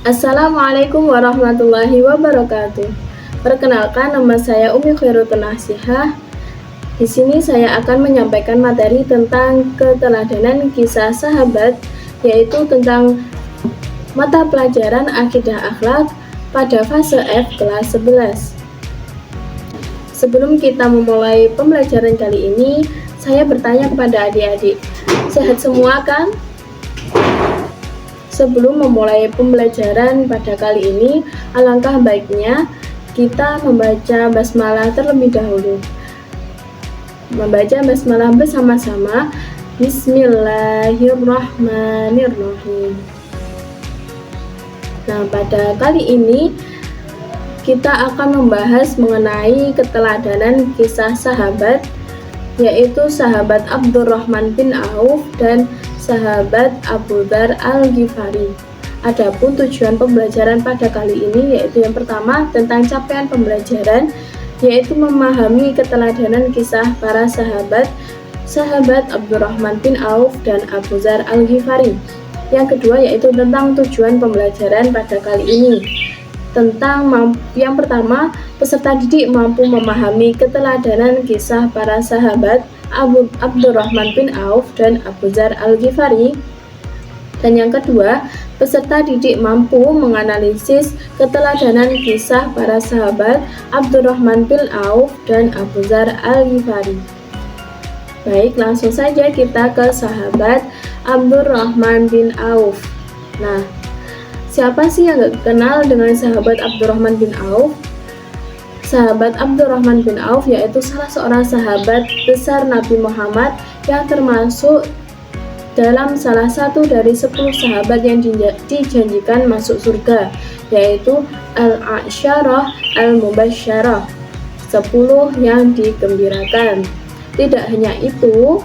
Assalamualaikum warahmatullahi wabarakatuh. Perkenalkan, nama saya Umi Khairutul Nasihah. Di sini saya akan menyampaikan materi tentang keteladanan kisah sahabat, yaitu tentang mata pelajaran akidah akhlak pada fase F kelas 11. Sebelum kita memulai pembelajaran kali ini, saya bertanya kepada adik-adik, sehat semua kan? Sebelum memulai pembelajaran pada kali ini, alangkah baiknya kita membaca basmalah terlebih dahulu. Membaca basmalah bersama-sama. Bismillahirrahmanirrahim. Nah, pada kali ini kita akan membahas mengenai keteladanan kisah sahabat, yaitu sahabat Abdurrahman bin Auf dan sahabat Abu Dzar Al-Ghifari. Adapun tujuan pembelajaran pada kali ini yaitu yang pertama tentang capaian pembelajaran, yaitu memahami keteladanan kisah para sahabat Abdurrahman bin Auf dan Abu Dzar Al-Ghifari. Yang kedua yaitu tentang tujuan pembelajaran pada kali ini. Yang pertama, peserta didik mampu memahami keteladanan kisah para sahabat Abdurrahman bin Auf dan Abu Dzar Al-Ghifari. Dan yang kedua, peserta didik mampu menganalisis keteladanan kisah para sahabat Abdurrahman bin Auf dan Abu Dzar Al-Ghifari. Baik, langsung saja kita ke sahabat Abdurrahman bin Auf. Nah, siapa sih yang gak kenal dengan sahabat Abdurrahman bin Auf? Sahabat Abdurrahman bin Auf yaitu salah seorang sahabat besar Nabi Muhammad yang termasuk dalam salah satu dari 10 sahabat yang dijanjikan masuk surga, yaitu Al-Asyarah Al-Mubasyarah, 10 yang digembirakan. Tidak hanya itu,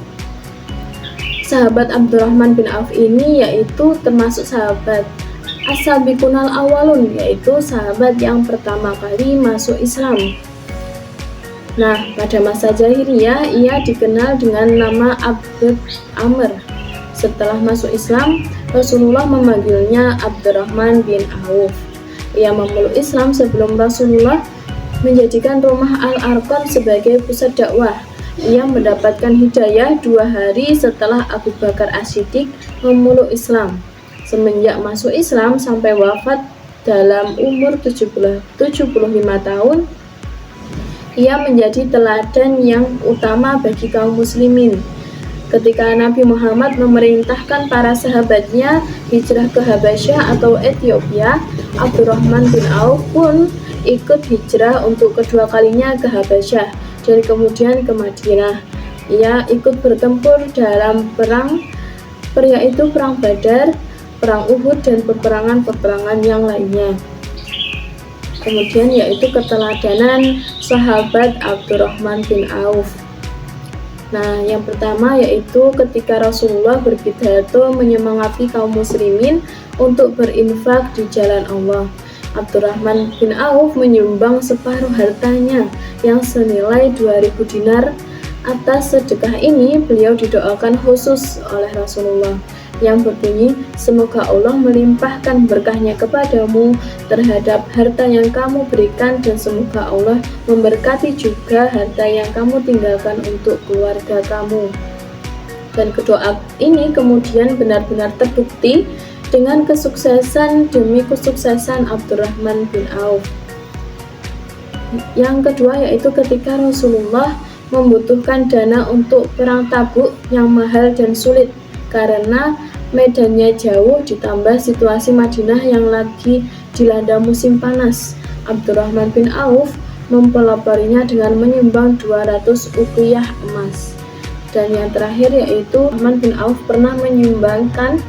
sahabat Abdurrahman bin Auf ini yaitu termasuk sahabat As-Sabiqunal Awwalun, yaitu sahabat yang pertama kali masuk Islam. Nah, pada masa jahiliyah ia dikenal dengan nama Abd Amr. Setelah masuk Islam, Rasulullah memanggilnya Abdurrahman bin Auf. Ia memeluk Islam sebelum Rasulullah menjadikan rumah Al-Arqam sebagai pusat dakwah. Ia mendapatkan hidayah 2 hari setelah Abu Bakar As-Siddiq memeluk Islam. Semenjak masuk Islam sampai wafat dalam umur 75 tahun, ia menjadi teladan yang utama bagi kaum muslimin. Ketika Nabi Muhammad memerintahkan para sahabatnya hijrah ke Habasyah atau Ethiopia, Abdurrahman bin Auf pun ikut hijrah untuk kedua kalinya ke Habasyah dan kemudian ke Madinah. Ia ikut bertempur dalam perang, yaitu perang Badar, perang Uhud, dan peperangan-peperangan yang lainnya. Kemudian yaitu keteladanan sahabat Abdurrahman bin Auf. Nah, yang pertama yaitu ketika Rasulullah berpidato menyemangati kaum muslimin untuk berinfak di jalan Allah. Abdurrahman bin Auf menyumbang separuh hartanya yang senilai 2000 dinar. Atas sedekah ini beliau didoakan khusus oleh Rasulullah yang berbunyi, semoga Allah melimpahkan berkahnya kepadamu terhadap harta yang kamu berikan, dan semoga Allah memberkati juga harta yang kamu tinggalkan untuk keluarga kamu. Dan kedua ini kemudian benar-benar terbukti dengan kesuksesan demi kesuksesan Abdurrahman bin Auf. Yang kedua yaitu ketika Rasulullah membutuhkan dana untuk perang Tabuk yang mahal dan sulit karena medannya jauh ditambah situasi Madinah yang lagi dilanda musim panas. Abdurrahman bin Auf mempeloporinya dengan menyumbang 200 uqiyah emas. Dan yang terakhir yaitu Abdurrahman bin Auf pernah menyumbangkan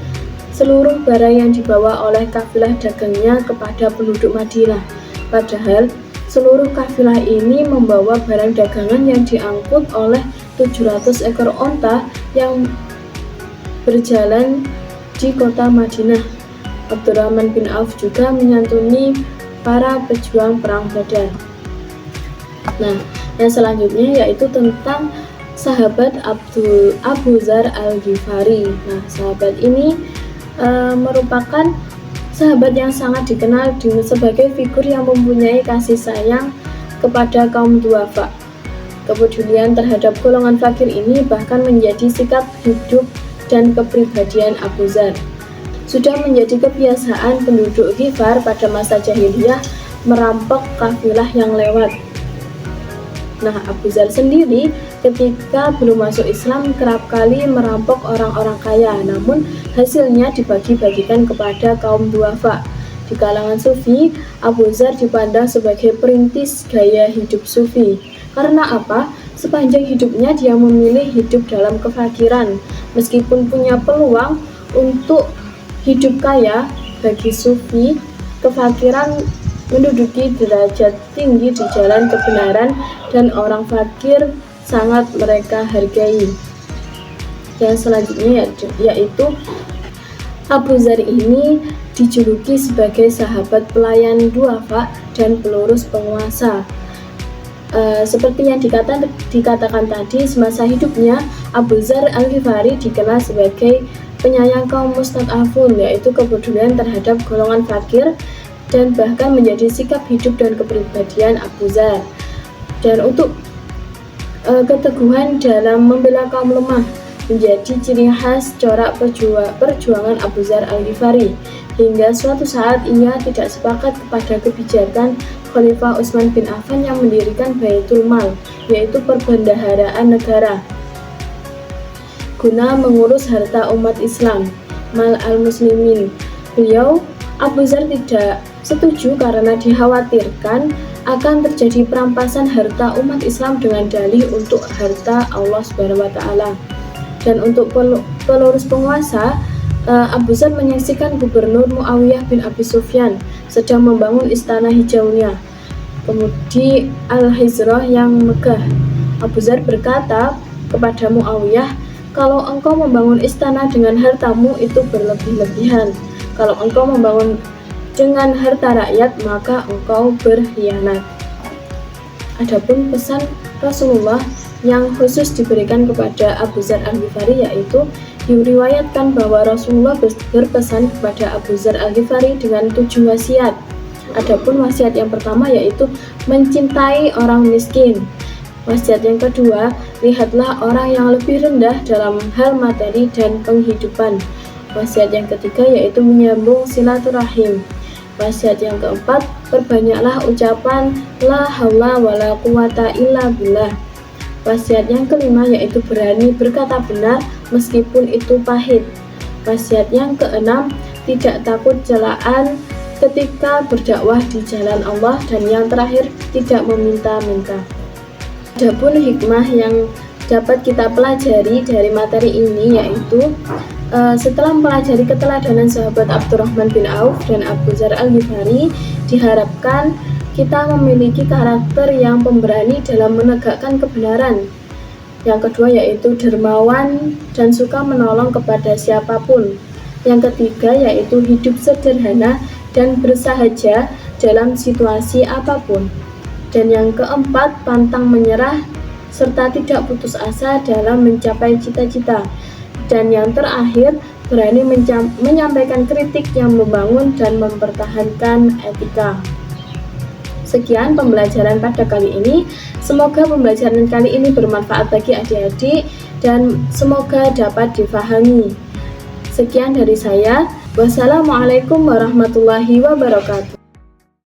seluruh barang yang dibawa oleh kafilah dagangnya kepada penduduk Madinah. Padahal seluruh kafilah ini membawa barang dagangan yang diangkut oleh 700 ekor onta yang berjalan di kota Madinah. Abdurrahman bin Auf juga menyantuni para pejuang perang Badar. Nah, yang selanjutnya yaitu tentang sahabat Abu Dzar Al-Ghifari. Nah, sahabat ini merupakan sahabat yang sangat dikenal sebagai figur yang mempunyai kasih sayang kepada kaum duafa. Kepedulian terhadap golongan fakir ini bahkan menjadi sikap hidup dan kepribadian Abu Dzar. Sudah menjadi kebiasaan penduduk Ghifar pada masa jahiliyah merampok kafilah yang lewat. Nah, Abu Dzar sendiri ketika belum masuk Islam kerap kali merampok orang-orang kaya, namun hasilnya dibagi-bagikan kepada kaum duafa. Di kalangan sufi, Abu Dzar dipandang sebagai perintis gaya hidup sufi. Karena apa? Sepanjang hidupnya dia memilih hidup dalam kefakiran. Meskipun punya peluang untuk hidup kaya, bagi sufi, kefakiran menduduki derajat tinggi di jalan kebenaran dan orang fakir sangat mereka hargai. Yang selanjutnya yaitu Abu Dzar ini dijuluki sebagai sahabat pelayan duafa dan pelurus penguasa. Seperti yang dikatakan tadi, semasa hidupnya Abu Dzar Al-Ghifari dikenal sebagai penyayang kaum mustad'afun, yaitu kepedulian terhadap golongan fakir dan bahkan menjadi sikap hidup dan kepribadian Abu Dzar. Dan untuk keteguhan dalam membela kaum lemah menjadi ciri khas corak perjuangan Abu Dzar Al-Ghifari, hingga suatu saat ia tidak sepakat kepada kebijakan Khalifah Utsman bin Affan yang mendirikan Baitul Mal, yaitu perbendaharaan negara, guna mengurus harta umat Islam, mal al-muslimin. Abu Dzar tidak setuju karena dikhawatirkan akan terjadi perampasan harta umat Islam dengan dalih untuk harta Allah Subhanahu wa taala. Dan untuk pelurus penguasa, Abu Dzar menyaksikan Gubernur Muawiyah bin Abi Sufyan sedang membangun istana hijaunya, kemudian Al-Hijrah yang megah. Abu Dzar berkata kepada Muawiyah, "Kalau engkau membangun istana dengan hartamu itu berlebih-lebihan. Kalau engkau membangun dengan harta rakyat, maka engkau berkhianat." Adapun pesan Rasulullah yang khusus diberikan kepada Abu Dzar Al-Ghifari, yaitu diriwayatkan bahwa Rasulullah berpesan kepada Abu Dzar Al-Ghifari dengan 7 wasiat. Adapun wasiat yang pertama yaitu mencintai orang miskin. Wasiat yang kedua, lihatlah orang yang lebih rendah dalam hal materi dan penghidupan. Wasiat yang ketiga yaitu menyambung silaturahim. Wasiat yang keempat, perbanyaklah ucapan la haula wala quwata illa billah. Wasiat yang kelima yaitu berani berkata benar meskipun itu pahit. Wasiat yang keenam, tidak takut celaan ketika berdakwah di jalan Allah. Dan yang terakhir, tidak meminta-minta. Adapun hikmah yang dapat kita pelajari dari materi ini yaitu setelah mempelajari keteladanan sahabat Abdurrahman bin Auf dan Abu Dzar Al-Ghifari, diharapkan kita memiliki karakter yang pemberani dalam menegakkan kebenaran. Yang kedua yaitu dermawan dan suka menolong kepada siapapun. Yang ketiga yaitu hidup sederhana dan bersahaja dalam situasi apapun. Dan yang keempat, pantang menyerah serta tidak putus asa dalam mencapai cita-cita. Dan yang terakhir, berani menyampaikan kritik yang membangun dan mempertahankan etika. Sekian pembelajaran pada kali ini. Semoga pembelajaran kali ini bermanfaat bagi adik-adik dan semoga dapat difahami. Sekian dari saya. Wassalamualaikum warahmatullahi wabarakatuh.